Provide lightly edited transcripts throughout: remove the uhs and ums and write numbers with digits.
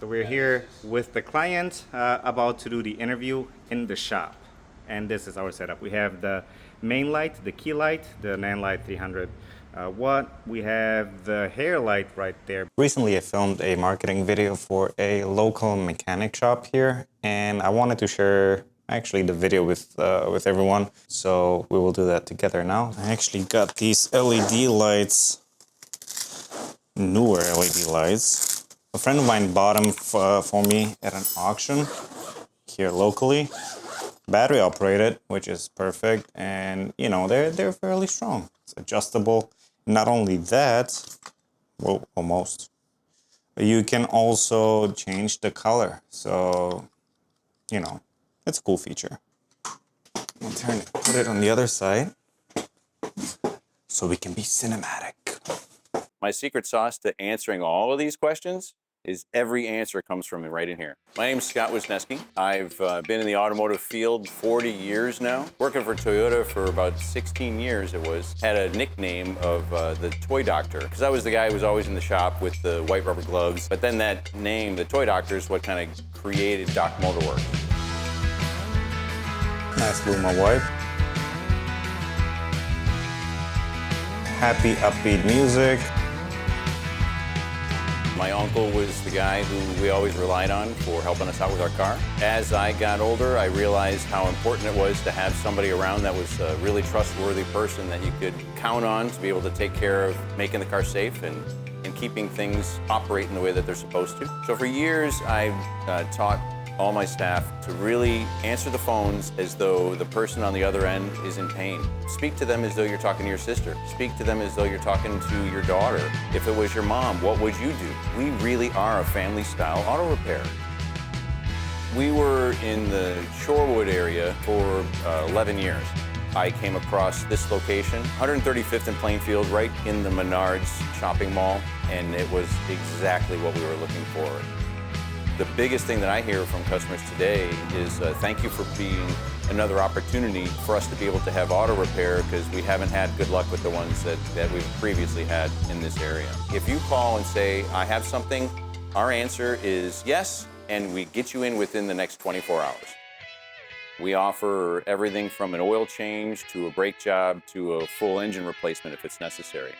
So we're here with the client about to do the interview in the shop. And this is our setup. We have the main light, the key light, the Nanlite 300 watt. We have the hair light right there. Recently I filmed a marketing video for a local mechanic shop here, and I wanted to share actually the video with everyone. So we will do that together now. I actually got these LED lights, newer LED lights. A friend of mine bought them for me at an auction here locally. Battery operated, which is perfect, and you know they're fairly strong. It's adjustable. Not only that, well, almost. You can also change the color. So, you know, it's a cool feature. I'll put it on the other side so we can be cinematic. My secret sauce to answering all of these questions is every answer comes from me right in here. My name's Scott Wisniewski. I've been in the automotive field 40 years now. Working for Toyota for about 16 years it was. Had a nickname of the Toy Doctor, because I was the guy who was always in the shop with the white rubber gloves. But then that name, the Toy Doctor, is what kind of created Doc Motorwork. Nice Luma wipe. Happy, upbeat music. My uncle was the guy who we always relied on for helping us out with our car. As I got older, I realized how important it was to have somebody around that was a really trustworthy person that you could count on to be able to take care of making the car safe and keeping things operating the way that they're supposed to. So for years, I've taught all my staff to really answer the phones as though the person on the other end is in pain. Speak to them as though you're talking to your sister. Speak to them as though you're talking to your daughter. If it was your mom, what would you do? We really are a family-style auto repair. We were in the Shorewood area for 11 years. I came across this location, 135th and Plainfield, right in the Menards shopping mall, and it was exactly what we were looking for. The biggest thing that I hear from customers today is thank you for being another opportunity for us to be able to have auto repair, because we haven't had good luck with the ones that we've previously had in this area. If you call and say, I have something, our answer is yes, and we get you in within the next 24 hours. We offer everything from an oil change to a brake job to a full engine replacement if it's necessary.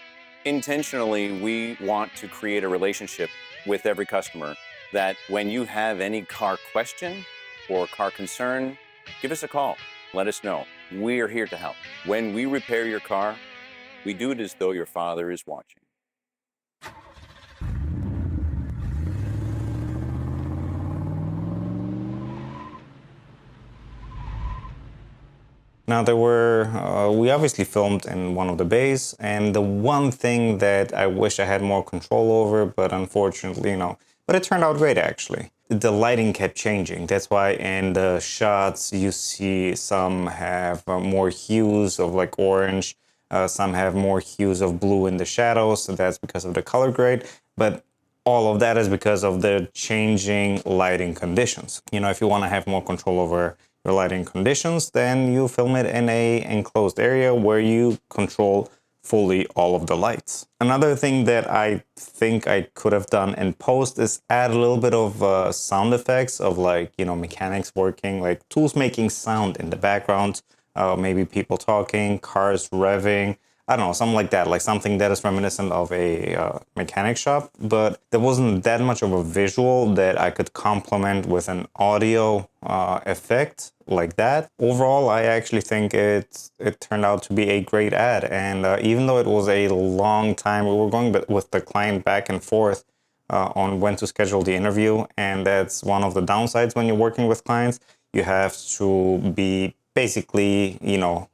Intentionally, we want to create a relationship with every customer that when you have any car question or car concern, give us a call. Let us know. We are here to help. When we repair your car, we do it as though your father is watching. Now we obviously filmed in one of the bays, and the one thing that I wish I had more control over, but unfortunately, but it turned out great actually. The lighting kept changing. That's why in the shots you see some have more hues of like orange, some have more hues of blue in the shadows, so that's because of the color grade, but all of that is because of the changing lighting conditions. If you want to have more control over your lighting conditions, then you film it in a enclosed area where you control fully all of the lights. Another thing that I think I could have done in post is add a little bit of sound effects of mechanics working, like tools making sound in the background, maybe people talking, cars revving, I don't know, something like that, like something that is reminiscent of a mechanic shop, but there wasn't that much of a visual that I could complement with an audio effect like that. Overall, I actually think it turned out to be a great ad, and even though it was a long time, we were going with the client back and forth on when to schedule the interview, and that's one of the downsides when you're working with clients. You have to be basically,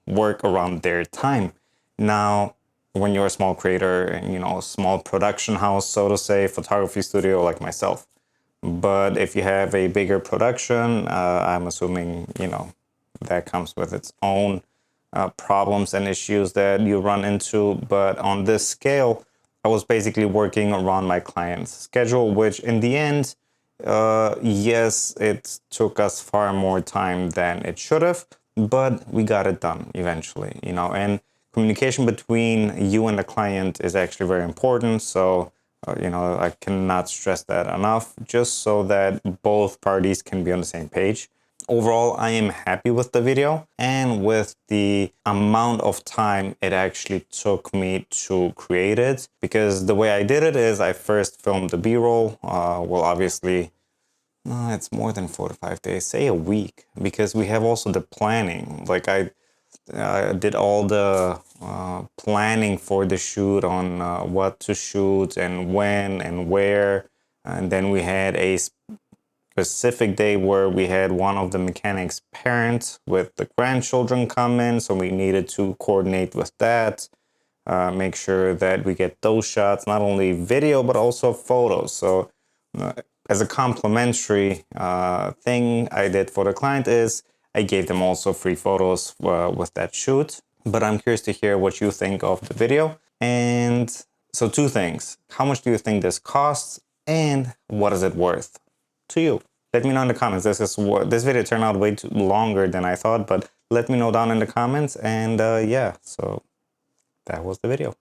work around their time. Now, when you're a small creator and, a small production house, so to say, photography studio like myself. But if you have a bigger production, I'm assuming, that comes with its own problems and issues that you run into. But on this scale, I was basically working around my client's schedule, which in the end, yes, it took us far more time than it should have, but we got it done eventually, and communication between you and the client is actually very important. So You know, I cannot stress that enough, just so that both parties can be on the same page. Overall, I am happy with the video and with the amount of time it actually took me to create it, because the way I did it is I first filmed the B-roll. Well, obviously, it's more than 4 to 5 days, say a week, because we have also the planning. Like I did all the planning for the shoot on what to shoot and when and where. And then we had a specific day where we had one of the mechanics' parents with the grandchildren come in. So we needed to coordinate with that, make sure that we get those shots, not only video, but also photos. So as a complimentary thing I did for the client is I gave them also free photos with that shoot. But I'm curious to hear what you think of the video. And so 2 things. How much do you think this costs? And what is it worth to you? Let me know in the comments. This video turned out way too longer than I thought, but let me know down in the comments. And yeah, so that was the video.